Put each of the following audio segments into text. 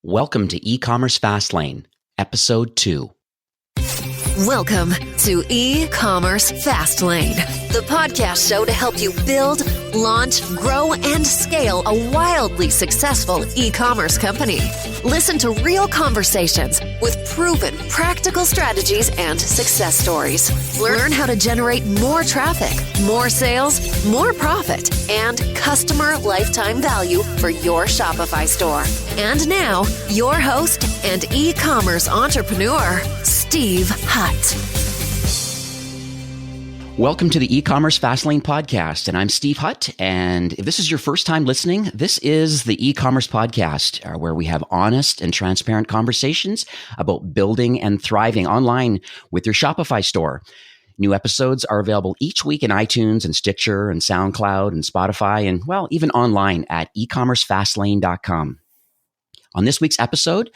Welcome to E-commerce Fastlane, Episode 2. Welcome to E-commerce Fastlane, the podcast show to help you build, launch, grow, and scale a wildly successful e-commerce company. Listen to real conversations with proven practical strategies and success stories. Learn how to generate more traffic, more sales, more profit, and customer lifetime value for your Shopify store. And now, your host and e-commerce entrepreneur, Steve Hutt. Welcome to the E-commerce Fastlane podcast, and I'm Steve Hutt. And if this is your first time listening, this is the E-commerce podcast, where we have honest and transparent conversations about building and thriving online with your Shopify store. New episodes are available each week in iTunes and Stitcher and SoundCloud and Spotify, and well, even online at ecommercefastlane.com. On this week's episode,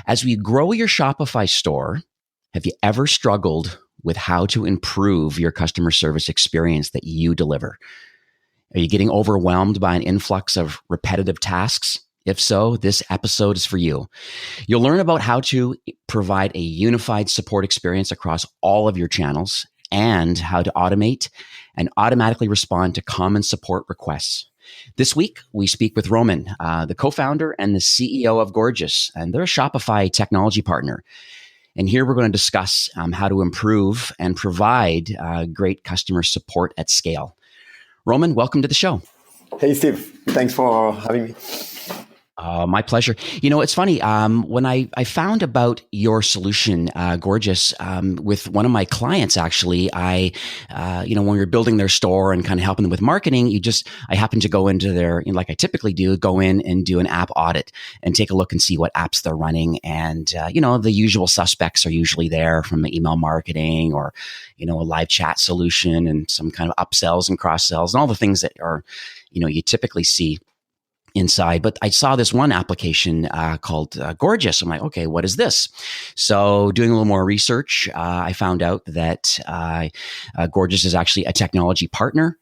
as we grow your Shopify store, have you ever struggled with how to improve your customer service experience that you deliver? Are you getting overwhelmed by an influx of repetitive tasks? If so, this episode is for you. You'll learn about how to provide a unified support experience across all of your channels and how to automate and automatically respond to common support requests. This week, we speak with Roman, the co-founder and the CEO of Gorgias, and they're a Shopify technology partner. And here we're going to discuss how to improve and provide great customer support at scale. Roman, welcome to the show. Hey, Steve. Thanks for having me. My pleasure. You know, it's funny. When I found about your solution, Gorgias, with one of my clients, actually, when we were building their store and kind of helping them with marketing, I happened to go into their, like I typically do, go in and do an app audit and take a look and see what apps they're running. And, the usual suspects are usually there, from email marketing or, a live chat solution and some kind of upsells and cross sells and all the things that are, you typically see inside. But I saw this one application called Gorgias. I'm like, okay, what is this? So doing a little more research, I found out that Gorgias is actually a technology partner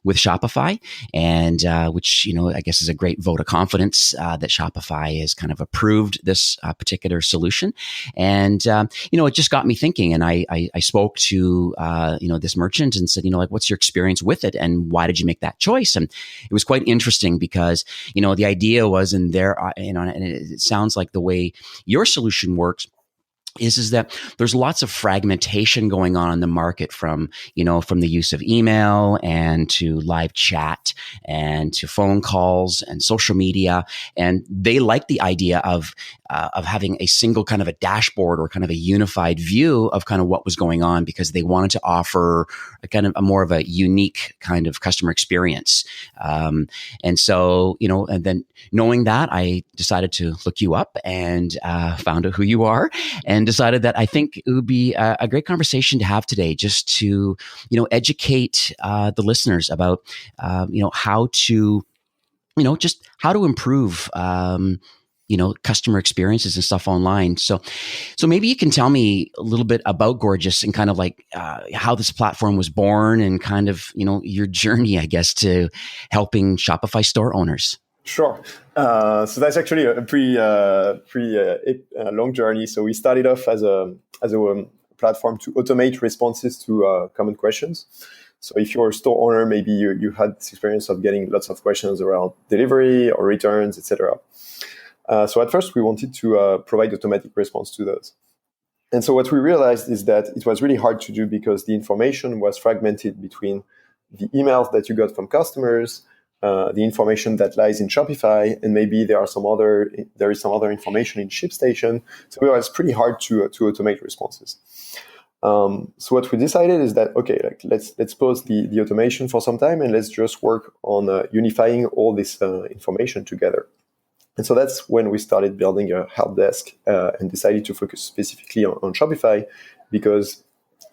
with Shopify, and which, I guess is a great vote of confidence that Shopify has kind of approved this particular solution. And, it just got me thinking. And I spoke to, this merchant and said, what's your experience with it? And why did you make that choice? And it was quite interesting because, the idea was in there, and it sounds like the way your solution works is that there's lots of fragmentation going on in the market from the use of email and to live chat and to phone calls and social media. And they like the idea of having a single kind of a dashboard or kind of a unified view of kind of what was going on, because they wanted to offer a kind of a more of a unique kind of customer experience. And so, and then knowing that, I decided to look you up and found out who you are, and decided that I think it would be a great conversation to have today, just to, educate the listeners about, how to, just how to improve, customer experiences and stuff online. So maybe you can tell me a little bit about Gorgias and kind of like how this platform was born and kind of, your journey, I guess, to helping Shopify store owners. Sure. So that's actually a pretty long journey. So we started off as a platform to automate responses to common questions. So if you're a store owner, maybe you had this experience of getting lots of questions around delivery or returns, etc. So at first we wanted to provide automatic response to those. And so what we realized is that it was really hard to do because the information was fragmented between the emails that you got from customers, the information that lies in Shopify, and maybe there is some other information in ShipStation. So it was pretty hard to automate responses. So what we decided is that, okay, let's pause the automation for some time and let's just work on unifying all this information together. And so that's when we started building a help desk and decided to focus specifically on Shopify, because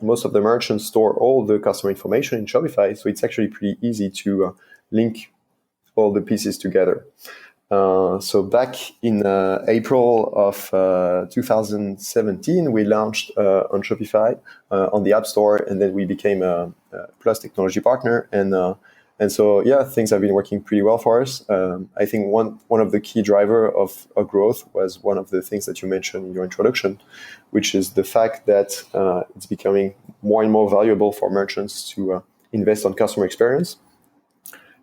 most of the merchants store all the customer information in Shopify. So it's actually pretty easy to link all the pieces together. So back in April of 2017, we launched on Shopify on the App Store, and then we became a Plus technology partner. And And so, yeah, things have been working pretty well for us. I think one of the key driver of growth was one of the things that you mentioned in your introduction, which is the fact that it's becoming more and more valuable for merchants to invest on customer experience.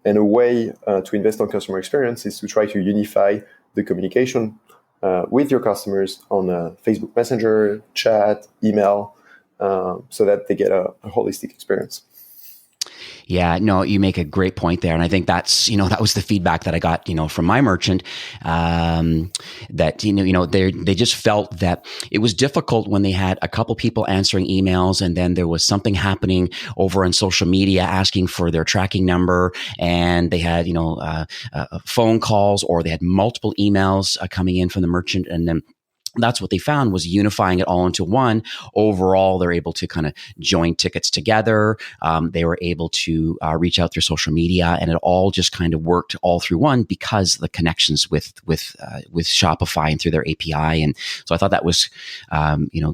And a way to invest on customer experience is to try to unify the communication with your customers on Facebook Messenger, chat, email, so that they get a holistic experience. Yeah, no, you make a great point there. And I think that's, that was the feedback that I got, from my merchant, that, they just felt that it was difficult when they had a couple people answering emails and then there was something happening over on social media asking for their tracking number, and they had, phone calls, or they had multiple emails coming in from the merchant, and then that's what they found was unifying it all into one. Overall, they're able to kind of join tickets together. They were able to reach out through social media, and it all just kind of worked all through one because of the connections with Shopify and through their API. And so I thought that was,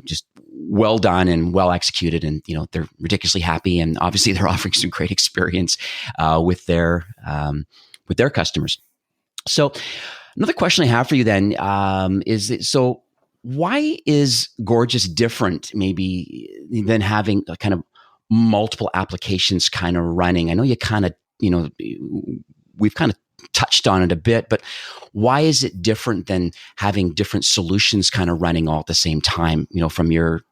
just well done and well executed. And they're ridiculously happy, and obviously they're offering some great experience with their customers. So another question I have for you then why is Gorgias different maybe than having a kind of multiple applications kind of running? I know you kind of, we've kind of touched on it a bit, but why is it different than having different solutions kind of running all at the same time, from your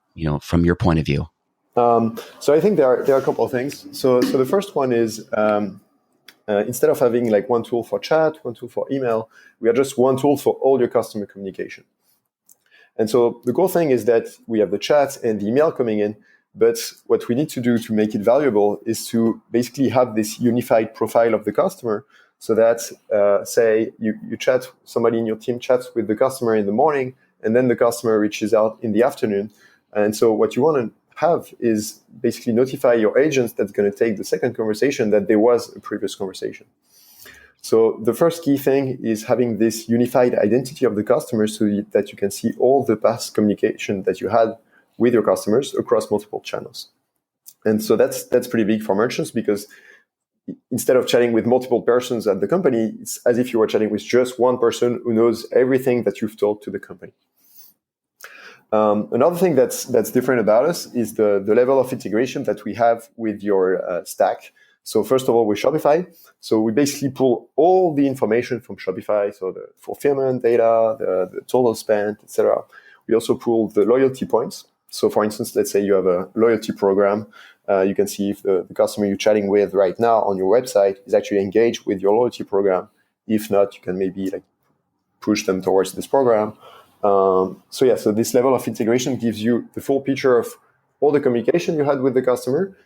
point of view? So I think there are a couple of things. So the first one is, instead of having like one tool for chat, one tool for email, we have just one tool for all your customer communication. And so the cool thing is that we have the chat and the email coming in, but what we need to do to make it valuable is to basically have this unified profile of the customer, so that, say, you chat, somebody in your team chats with the customer in the morning, and then the customer reaches out in the afternoon. And so what you want to have is basically notify your agents that's going to take the second conversation that there was a previous conversation. So the first key thing is having this unified identity of the customer, so that you can see all the past communication that you had with your customers across multiple channels. And so that's pretty big for merchants, because instead of chatting with multiple persons at the company, it's as if you were chatting with just one person who knows everything that you've told to the company. Another thing that's different about us is the level of integration that we have with your stack. So first of all, with Shopify, so we basically pull all the information from Shopify, so the fulfillment data, the total spend, etc. We also pull the loyalty points. So for instance, let's say you have a loyalty program. You can see if the customer you're chatting with right now on your website is actually engaged with your loyalty program. If not, you can maybe push them towards this program. So this level of integration gives you the full picture of all the communication you had with the customer,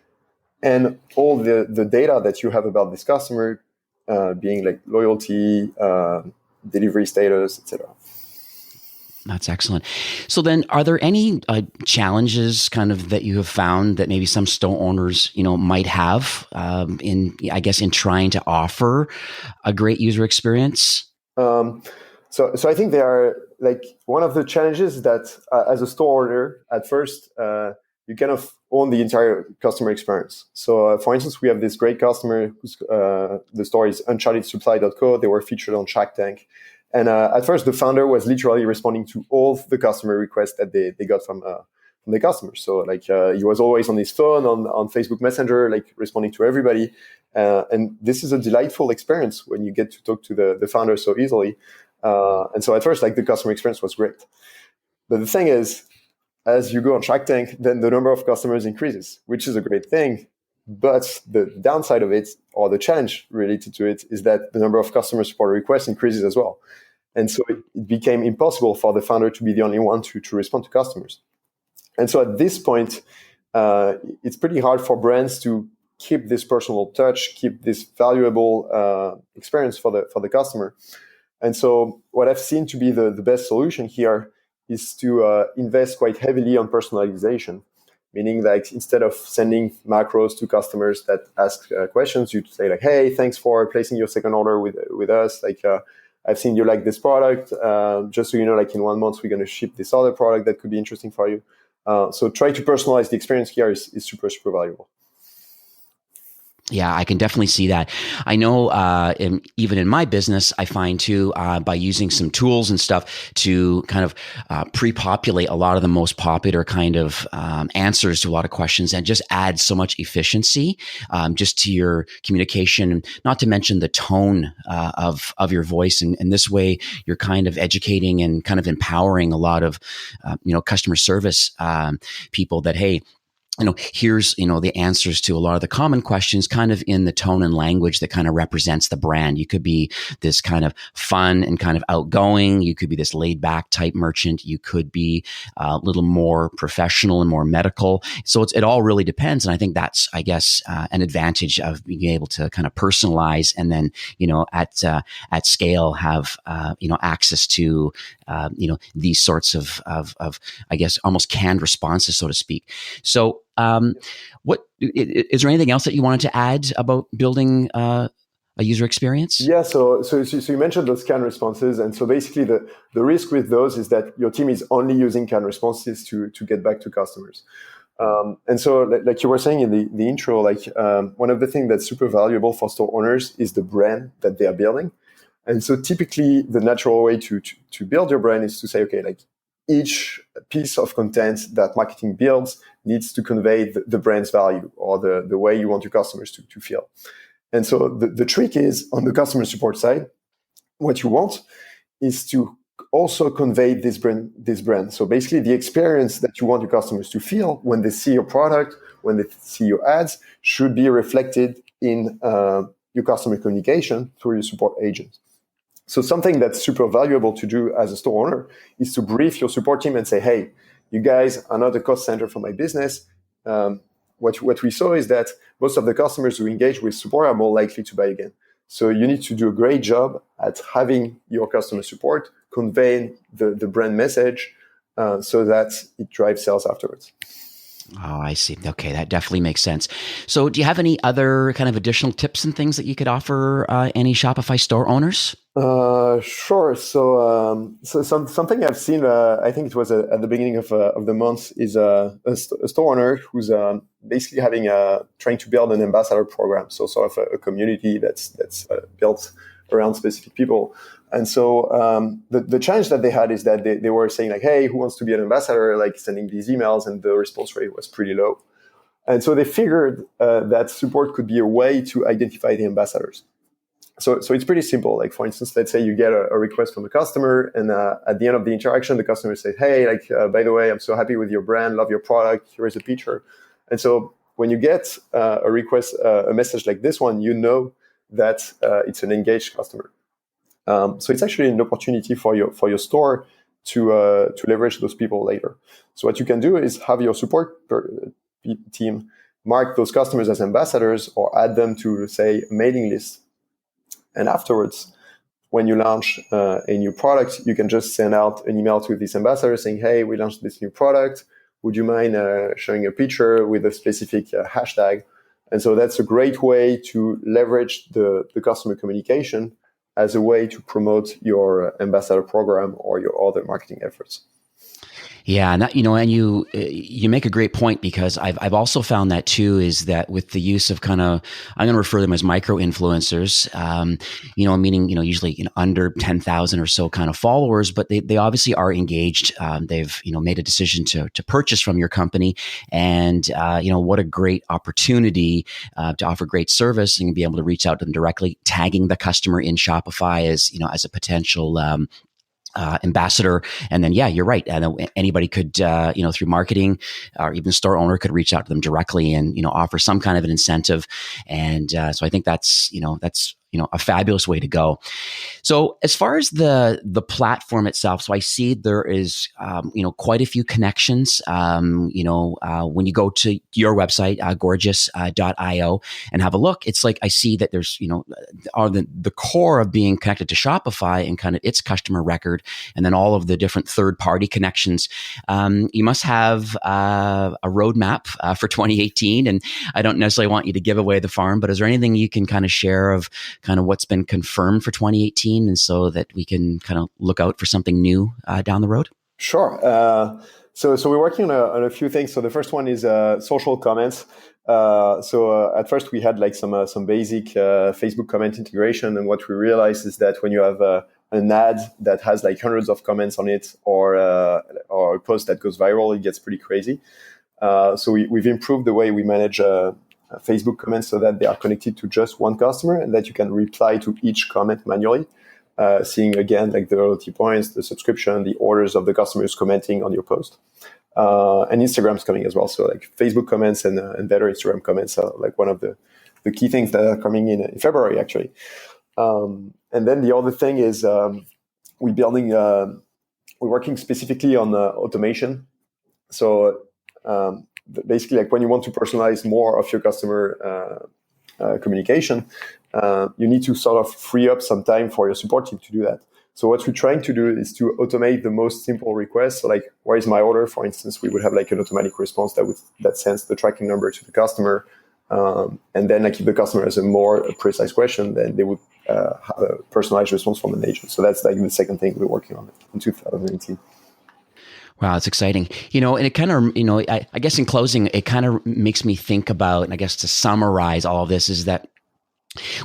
and all the data that you have about this customer, being like loyalty, delivery status, etc. That's excellent. So then, are there any challenges kind of that you have found that maybe some store owners, might have in trying to offer a great user experience? So I think there are one of the challenges that as a store owner, at first, you kind of own the entire customer experience. So for instance, we have this great customer whose the store is unchartedsupply.co. They were featured on Shark Tank. And at first, the founder was literally responding to all the customer requests that they got from the customers. So he was always on his phone, on Facebook Messenger, responding to everybody. And this is a delightful experience when you get to talk to the founder so easily. And so at first, the customer experience was great. But the thing is, as you go on Shark Tank, then the number of customers increases, which is a great thing. But the downside of it, or the challenge related to it, is that the number of customer support requests increases as well. And so it became impossible for the founder to be the only one to respond to customers. And so at this point, it's pretty hard for brands to keep this personal touch, keep this valuable experience for the customer. And so what I've seen to be the best solution here is to invest quite heavily on personalization, meaning instead of sending macros to customers that ask questions, you say hey, thanks for placing your second order with us. I've seen you like this product. Just so you know, in 1 month, we're going to ship this other product that could be interesting for you. So try to personalize the experience here is super, super valuable. Yeah, I can definitely see that. I know, even in my business, I find too, by using some tools and stuff to kind of pre-populate a lot of the most popular kind of answers to a lot of questions, and just add so much efficiency just to your communication. Not to mention the tone of your voice, and this way you're kind of educating and kind of empowering a lot of customer service people that, hey, here's, the answers to a lot of the common questions kind of in the tone and language that kind of represents the brand. You could be this kind of fun and kind of outgoing. You could be this laid back type merchant. You could be a little more professional and more medical. So it all really depends. And I think that's, I guess, an advantage of being able to kind of personalize, and then, at scale have, access to, these sorts of, I guess, almost canned responses, so to speak. So, what is there anything else that you wanted to add about building a user experience? Yeah, so you mentioned those canned responses, and so basically the risk with those is that your team is only using canned responses to get back to customers. And so, like you were saying in the intro, one of the things that's super valuable for store owners is the brand that they are building. And so typically the natural way to build your brand is to say, okay, like each piece of content that marketing builds needs to convey the brand's value, or the way you want your customers to feel. And so the trick is, on the customer support side, what you want is to also convey this brand. So basically the experience that you want your customers to feel when they see your product, when they see your ads, should be reflected in your customer communication through your support agent. So something that's super valuable to do as a store owner is to brief your support team and say, hey, you guys are not a cost center for my business. What we saw is that most of the customers who engage with support are more likely to buy again. So you need to do a great job at having your customer support convey the brand message so that it drives sales afterwards. Oh, I see. Okay, that definitely makes sense. So do you have any other kind of additional tips and things that you could offer any Shopify store owners? Sure. So something I've seen, I think it was at the beginning of the month, is a store owner who's basically trying to build an ambassador program. So sort of a community that's built around specific people. And so the challenge that they had is that they were saying like, hey, who wants to be an ambassador? Like sending these emails, and the response rate was pretty low. And so they figured that support could be a way to identify the ambassadors. So it's pretty simple. Like, for instance, let's say you get a request from a customer, and at the end of the interaction, the customer says, hey, by the way, I'm so happy with your brand, love your product, here is a picture. And so when you get a request, a message like this one, you know that it's an engaged customer. So it's actually an opportunity for your store to leverage those people later. So what you can do is have your support team mark those customers as ambassadors, or add them to, say, a mailing list. And afterwards, when you launch a new product, you can just send out an email to this ambassador saying, hey, we launched this new product. Would you mind showing a picture with a specific hashtag? And so that's a great way to leverage the customer communication as a way to promote your ambassador program or your other marketing efforts. Yeah, and that, and you make a great point, because I've also found that too, is that with the use of kind of, I'm going to refer them as micro influencers, meaning usually under 10,000 or so kind of followers, but they obviously are engaged. They've made a decision to purchase from your company, and what a great opportunity to offer great service and be able to reach out to them directly, tagging the customer in Shopify as a potential ambassador. And then, yeah, you're right. Anybody could, through marketing, or even store owner could reach out to them directly and, offer some kind of an incentive. And so I think that's a fabulous way to go. So as far as the platform itself, so I see there is, quite a few connections, when you go to your website, gorgeous.io, and have a look, it's like, I see that there's, the core of being connected to Shopify and kind of its customer record, and then all of the different third-party connections. You must have a roadmap for 2018, and I don't necessarily want you to give away the farm, but is there anything you can kind of share of kind of what's been confirmed for 2018, and so that we can kind of look out for something new down the road? Sure. So we're working on a few things. So the first one is social comments. So at first we had like some basic Facebook comment integration, and what we realized is that when you have an ad that has like hundreds of comments on it, or a post that goes viral, it gets pretty crazy. So we've improved the way we manage Facebook comments so that they are connected to just one customer, and that you can reply to each comment manually, seeing again like the loyalty points, the subscription, the orders of the customers commenting on your post. And Instagram's coming as well. So like Facebook comments and better Instagram comments are like one of the key things that are coming in February, actually. And then the other thing is we're working specifically on automation. So basically, like when you want to personalize more of your customer communication, you need to sort of free up some time for your support team to do that. So what we're trying to do is to automate the most simple requests. So like, where is my order? For instance, we would have like an automatic response that sends the tracking number to the customer. And then like if the customer has a more precise question, then they would have a personalized response from an agent. So that's like the second thing we're working on in 2019. Wow, it's exciting. And it kind of, I guess in closing, it kind of makes me think about, and I guess to summarize all of this is that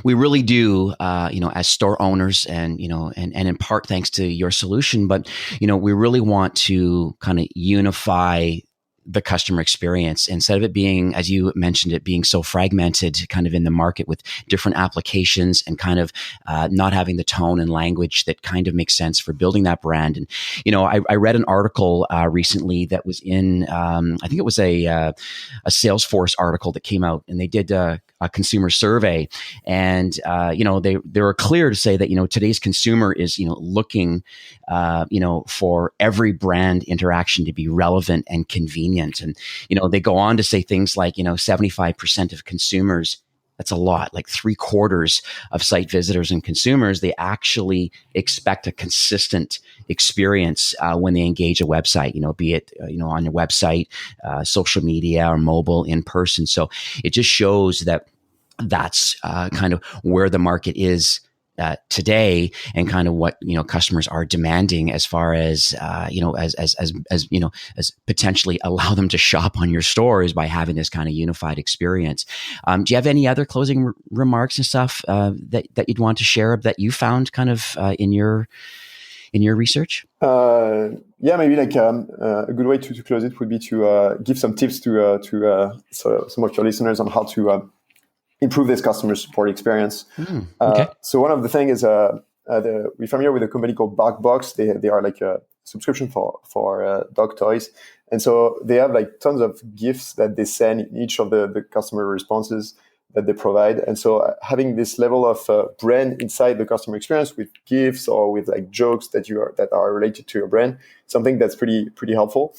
we really do, as store owners and in part thanks to your solution, but, we really want to kind of unify the customer experience instead of it being, as you mentioned, it being so fragmented kind of in the market with different applications and kind of not having the tone and language that kind of makes sense for building that brand. And, I read an article recently that was in, I think it was a Salesforce article that came out, and they did a consumer survey, and they were clear to say that today's consumer is looking for every brand interaction to be relevant and convenient. And they go on to say things like 75% of consumers, that's a lot, like 3/4 of site visitors and consumers, they actually expect a consistent experience when they engage a website, be it on your website, social media, or mobile, in person. So it just shows that that's kind of where the market is today, and kind of what customers are demanding as far as as potentially allow them to shop on your stores by having this kind of unified experience. Do you have any other closing remarks and stuff that you'd want to share that you found kind of in your research? Yeah, maybe like a good way to close it would be to give some tips to some of your listeners on how to improve this customer support experience. Okay. So one of the things is we're familiar with a company called BarkBox. They are like a subscription for dog toys, and so they have like tons of gifts that they send in each of the customer responses that they provide. And so having this level of brand inside the customer experience with gifts or with like jokes that are related to your brand, something that's pretty helpful.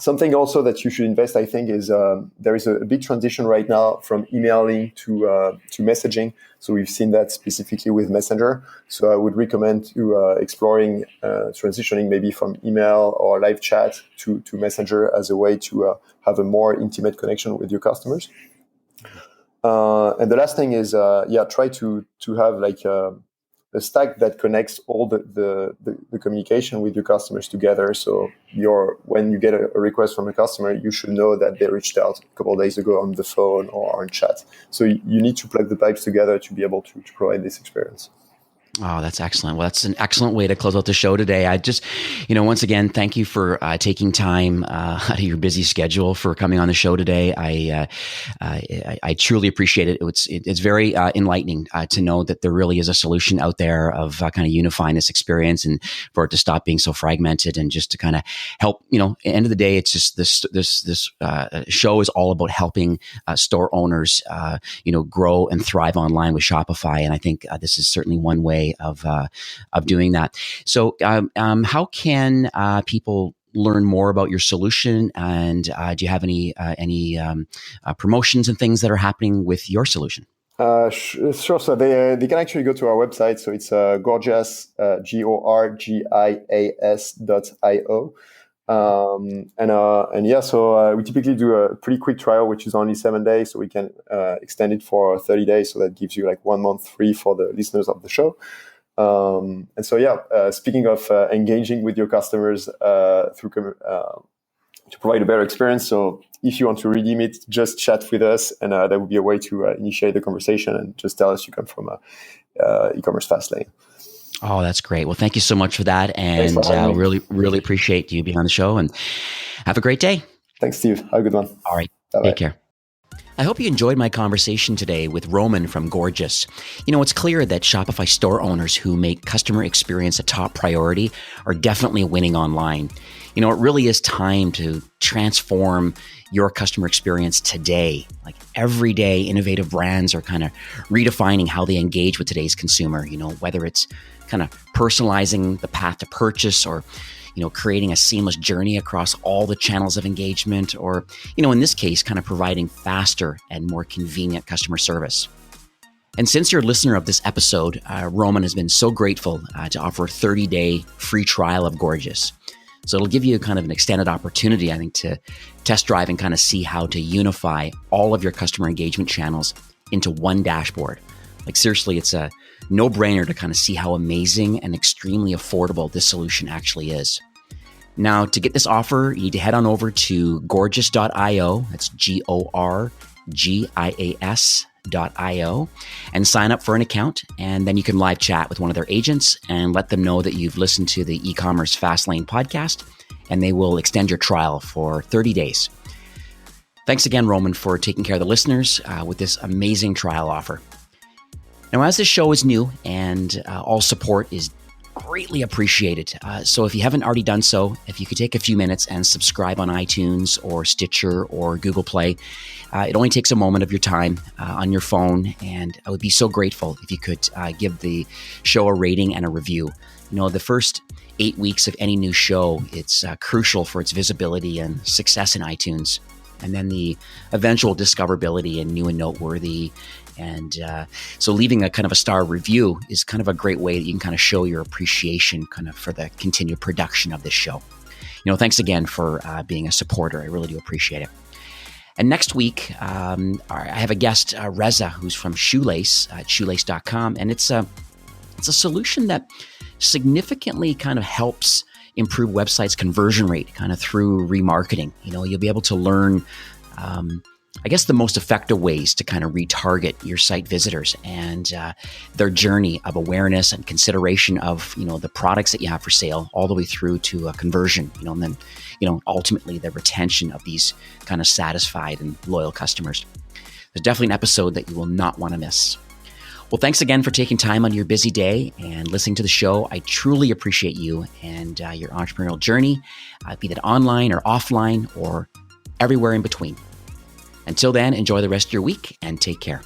Something also that you should invest, I think, is there is a big transition right now from emailing to messaging. So we've seen that specifically with Messenger. So I would recommend exploring transitioning maybe from email or live chat to Messenger as a way to have a more intimate connection with your customers. And the last thing is, try to have like a stack that connects all the communication with your customers together. So when you get a request from a customer, you should know that they reached out a couple of days ago on the phone or on chat. So you need to plug the pipes together to be able to provide this experience. Oh, that's excellent. Well, that's an excellent way to close out the show today. I just, once again, thank you for taking time out of your busy schedule for coming on the show today. I truly appreciate it. It's very enlightening to know that there really is a solution out there of kind of unifying this experience and for it to stop being so fragmented and just to kind of help. At the end of the day, it's just this show is all about helping store owners, grow and thrive online with Shopify, and I think this is certainly one way of doing that. So how can people learn more about your solution, and do you have any promotions and things that are happening with your solution? Sure. So they can actually go to our website. So it's gorgias, gorgias.io. So we typically do a pretty quick trial, which is only 7 days. So we can extend it for 30 days. So that gives you like 1 month free for the listeners of the show. Speaking of engaging with your customers through provide a better experience. So if you want to redeem it, just chat with us, and that would be a way to initiate the conversation and just tell us you come from e-commerce Fastlane. Oh, that's great. Well, thank you so much for that. And really, really appreciate you being on the show, and have a great day. Thanks, Steve. Have a good one. All right. Bye-bye. Take care. I hope you enjoyed my conversation today with Roman from Gorgias. It's clear that Shopify store owners who make customer experience a top priority are definitely winning online. It really is time to transform your customer experience today. Like every day, innovative brands are kind of redefining how they engage with today's consumer, whether it's kind of personalizing the path to purchase, or creating a seamless journey across all the channels of engagement, or, in this case, kind of providing faster and more convenient customer service. And since you're a listener of this episode, Roman has been so grateful to offer a 30-day free trial of Gorgias. So it'll give you kind of an extended opportunity, I think, to test drive and kind of see how to unify all of your customer engagement channels into one dashboard. Like seriously, it's a no-brainer to kind of see how amazing and extremely affordable this solution actually is. Now, to get this offer, you need to head on over to gorgias.io, that's gorgias.io, and sign up for an account. And then you can live chat with one of their agents and let them know that you've listened to the e-commerce Fastlane podcast, and they will extend your trial for 30 days. Thanks again, Roman, for taking care of the listeners with this amazing trial offer. Now, as this show is new and all support is greatly appreciated. So if you haven't already done so, if you could take a few minutes and subscribe on iTunes or Stitcher or Google Play, it only takes a moment of your time on your phone, and I would be so grateful if you could give the show a rating and a review. The first 8 weeks of any new show, it's crucial for its visibility and success in iTunes. And then the eventual discoverability and new and noteworthy. And so leaving a kind of a star review is kind of a great way that you can kind of show your appreciation kind of for the continued production of this show. Thanks again for being a supporter. I really do appreciate it. And next week, I have a guest, Reza, who's from Shoelace at shoelace.com. And it's a solution that significantly kind of helps improve websites' conversion rate kind of through remarketing. You'll be able to learn the most effective ways to kind of retarget your site visitors and their journey of awareness and consideration of, the products that you have for sale, all the way through to a conversion, and then, ultimately the retention of these kind of satisfied and loyal customers. There's definitely an episode that you will not want to miss. Well, thanks again for taking time on your busy day and listening to the show. I truly appreciate you and your entrepreneurial journey, be that online or offline or everywhere in between. Until then, enjoy the rest of your week and take care.